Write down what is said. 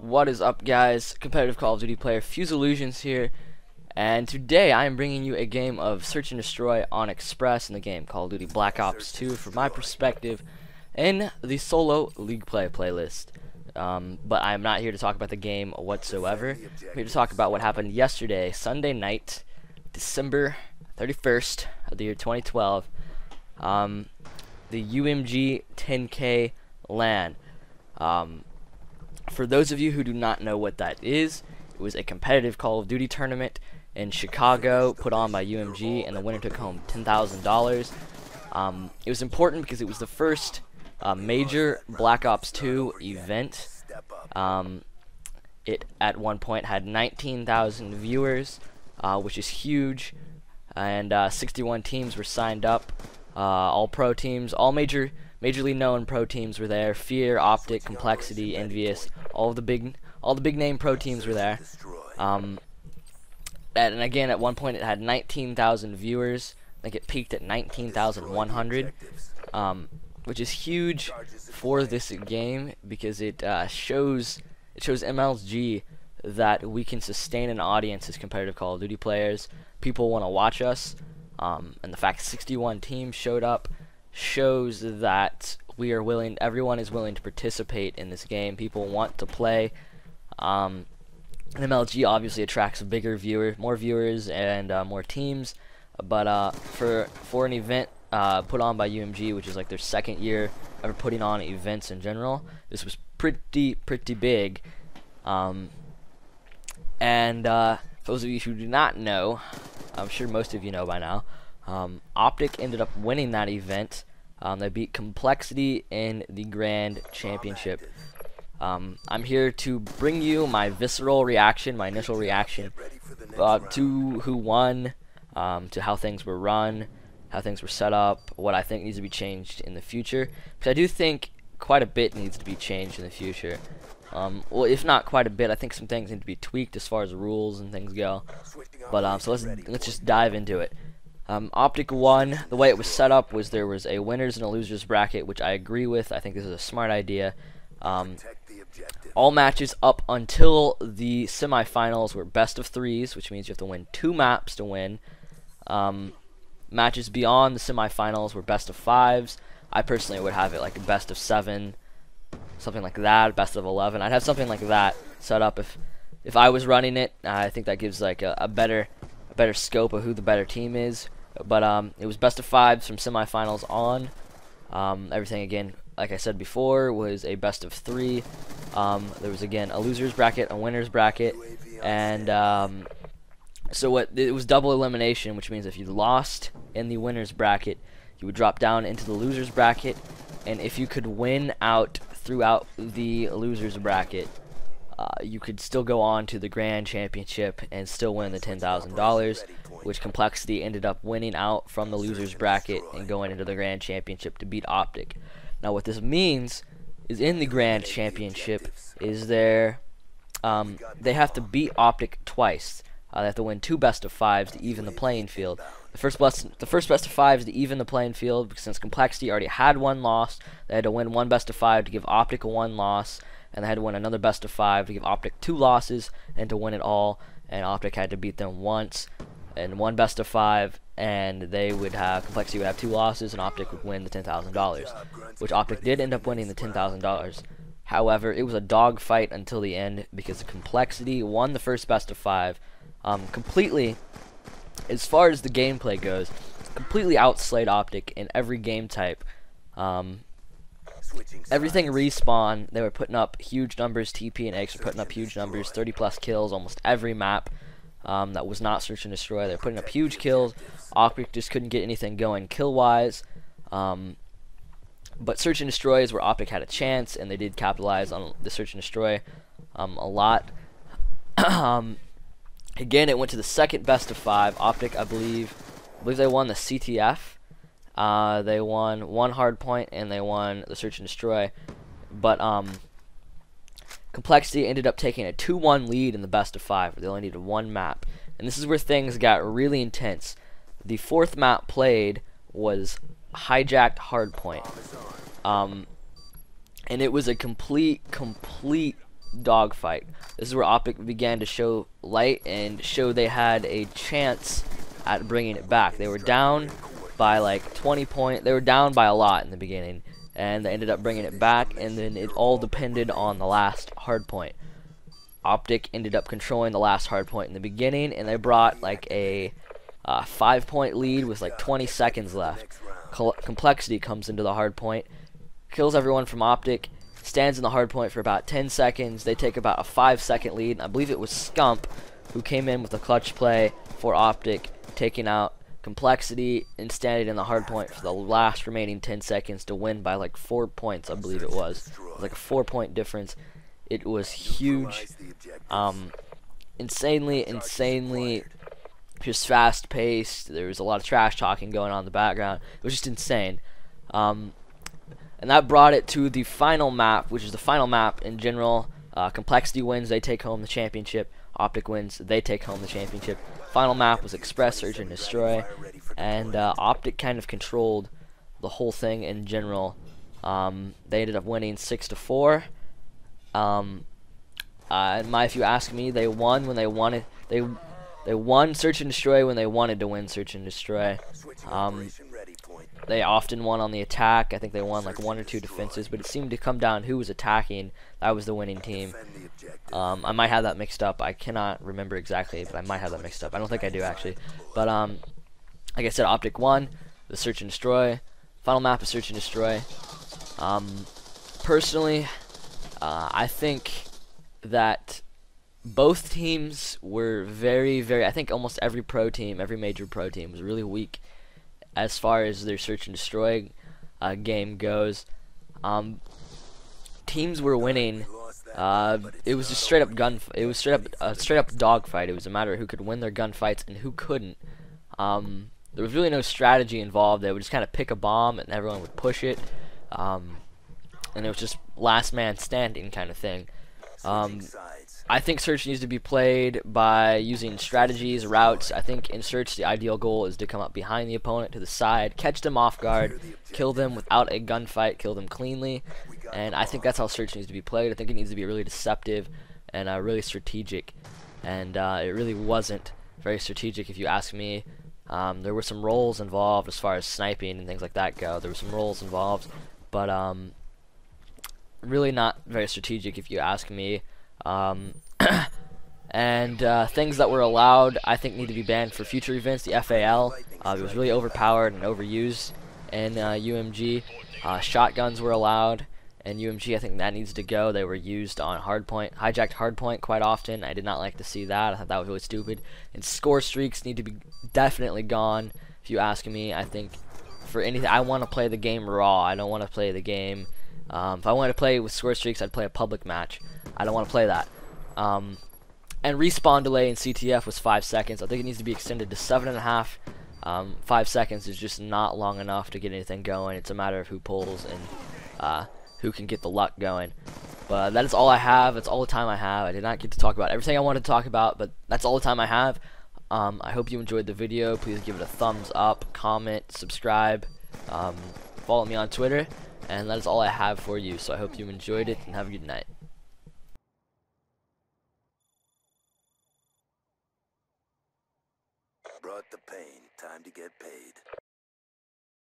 What is up, guys? Competitive Call of Duty player FuZe Illusions here, and today I am bringing you a game of Search and Destroy on Express in the game Call of Duty Black Ops 2 from my perspective in the solo league play playlist. But I am not here to talk about the game whatsoever. I'm here to talk about what happened yesterday, Sunday night, December 31st of the year 2012. The UMG 10K LAN. For those of you who do not know what that is, it was a competitive Call of Duty tournament in Chicago put on by UMG, and the winner took home $10,000. It was important because it was the first major Black Ops 2 event. It at one point had 19,000 viewers, which is huge, and 61 teams were signed up. All pro teams, all majorly known pro teams were there. Fear, Optic, Complexity, Envious, all the big name pro teams were there. And again, at one point it had 19,000 viewers. I think it peaked at 19,100, which is huge for this game because it shows MLG that we can sustain an audience as competitive Call of Duty players. People want to watch us, and the fact 61 teams showed up shows that everyone is willing to participate in this game. People want to play. And MLG obviously attracts more viewers and more teams. But for an event put on by UMG, which is like their second year ever putting on events in general, this was pretty big. And for those of you who do not know, I'm sure most of you know by now, Optic ended up winning that event. They beat Complexity in the Grand Championship. I'm here to bring you my visceral reaction, my initial reaction to who won, to how things were run, how things were set up, what I think needs to be changed in the future. Because I do think quite a bit needs to be changed in the future. Well, if not quite a bit, I think some things need to be tweaked as far as rules and things go. But so let's just dive into it. Optic won. The way it was set up was there was a winners and a losers bracket, which I agree with. I think this is a smart idea. All matches up until the semifinals were best of threes, which means you have to win 2 maps to win. Matches beyond the semifinals were best of 5s. I personally would have it like a best of 7, something like that, best of 11. I'd have something like that set up if I was running it. I think that gives like a better scope of who the better team is. But it was best of 5s from semifinals on. Everything, again, like I said before, was a best of 3. There was, again, a losers bracket, a winners bracket, and so it was double elimination, which means if you lost in the winners bracket, you would drop down into the losers bracket, and if you could win out throughout the losers bracket, you could still go on to the Grand Championship and still win the $10,000, which Complexity ended up winning out from the losers bracket and going into the Grand Championship to beat Optic. Now what this means is in the Grand Championship is they have to beat Optic twice. They have to win 2 best of 5s to even the playing field. The first best of 5s to even the playing field, because since Complexity already had 1 loss, they had to win 1 best of 5 to give Optic a 1 loss, and they had to win another best of 5 to give Optic 2 losses and to win it all. And Optic had to beat them once and 1 best of 5, and Complexity would have 2 losses, and Optic would win the $10,000, which Optic did end up winning the $10,000. However, it was a dogfight until the end because Complexity won the first best of 5. Completely, as far as the gameplay goes, completely outslayed Optic in every game type. Everything Respawn, they were putting up huge numbers. TP and X were putting up huge numbers, 30+ kills almost every map. That was not Search and Destroy. They're putting up huge kills. Optic just couldn't get anything going kill-wise. But Search and Destroy is where Optic had a chance, and they did capitalize on the Search and Destroy a lot. Again, it went to the second best of 5. Optic, I believe they won the CTF. They won 1 hard point, and they won the Search and Destroy. But Complexity ended up taking a 2-1 lead in the best of 5, where they only needed 1 map. And this is where things got really intense. The 4th map played was Hijacked Hardpoint. And it was a complete dogfight. This is where Optic began to show light and show they had a chance at bringing it back. They were down by like 20 points. They were down by a lot in the beginning, and they ended up bringing it back, and then it all depended on the last hard point. Optic ended up controlling the last hard point in the beginning, and they brought like a 5-point lead with like 20 seconds left. Complexity comes into the hard point, kills everyone from Optic, stands in the hard point for about 10 seconds. They take about a 5-second lead, and I believe it was Scump who came in with a clutch play for Optic, taking out Complexity and standing in the hard point for the last remaining 10 seconds to win by like 4 points, I believe it was. It was like a 4-point difference. It was huge. Insanely just fast paced. There was a lot of trash talking going on in the background. It was just insane. And that brought it to the final map, which is the final map in general. Complexity wins, they take home the championship. Optic wins, they take home the championship. Final map was Express, Search, and Destroy. And Optic kind of controlled the whole thing in general. They ended up winning 6-4. If you ask me, they won when they wanted. They won Search and Destroy when they wanted to win Search and Destroy. They often won on the attack. I think they won like 1 or 2 defenses, but it seemed to come down who was attacking. That was the winning team. I might have that mixed up. I cannot remember exactly, but I might have that mixed up. I don't think I do actually. But like I said, Optic won the Search and Destroy. Final map is Search and Destroy. Personally, I think that both teams were very, I think almost every pro team, every major pro team was really weak as far as their Search and Destroy game goes. Teams were winning. It was just straight up it was straight up dogfight. It was a matter of who could win their gunfights and who couldn't. There was really no strategy involved. They would just kind of pick a bomb and everyone would push it. And it was just last man standing kind of thing. I think Search needs to be played by using strategies, routes. I think in Search the ideal goal is to come up behind the opponent to the side, catch them off guard, kill them without a gunfight, kill them cleanly. And I think that's how Search needs to be played. I think it needs to be really deceptive and really strategic. And it really wasn't very strategic if you ask me. There were some roles involved as far as sniping and things like that go. There were some roles involved, but really not very strategic if you ask me. And things that were allowed, I think, need to be banned for future events. The FAL, it was really overpowered and overused in UMG. Shotguns were allowed in UMG. I think that needs to go. They were used on hardpoint, hijacked hardpoint quite often. I did not like to see that. I thought that was really stupid. And score streaks need to be definitely gone. If you ask me, I think for anything, I want to play the game raw. I don't want to play the game. If I wanted to play with score streaks, I'd play a public match. I don't want to play that. And respawn delay in CTF was 5 seconds. I think it needs to be extended to 7.5. 5 seconds is just not long enough to get anything going. It's a matter of who pulls and who can get the luck going. But that is all I have. That's all the time I have. I did not get to talk about everything I wanted to talk about, but that's all the time I have. I hope you enjoyed the video. Please give it a thumbs up, comment, subscribe, follow me on Twitter, and that is all I have for you. So I hope you enjoyed it, and have a good night. Brought the pain, time to get paid.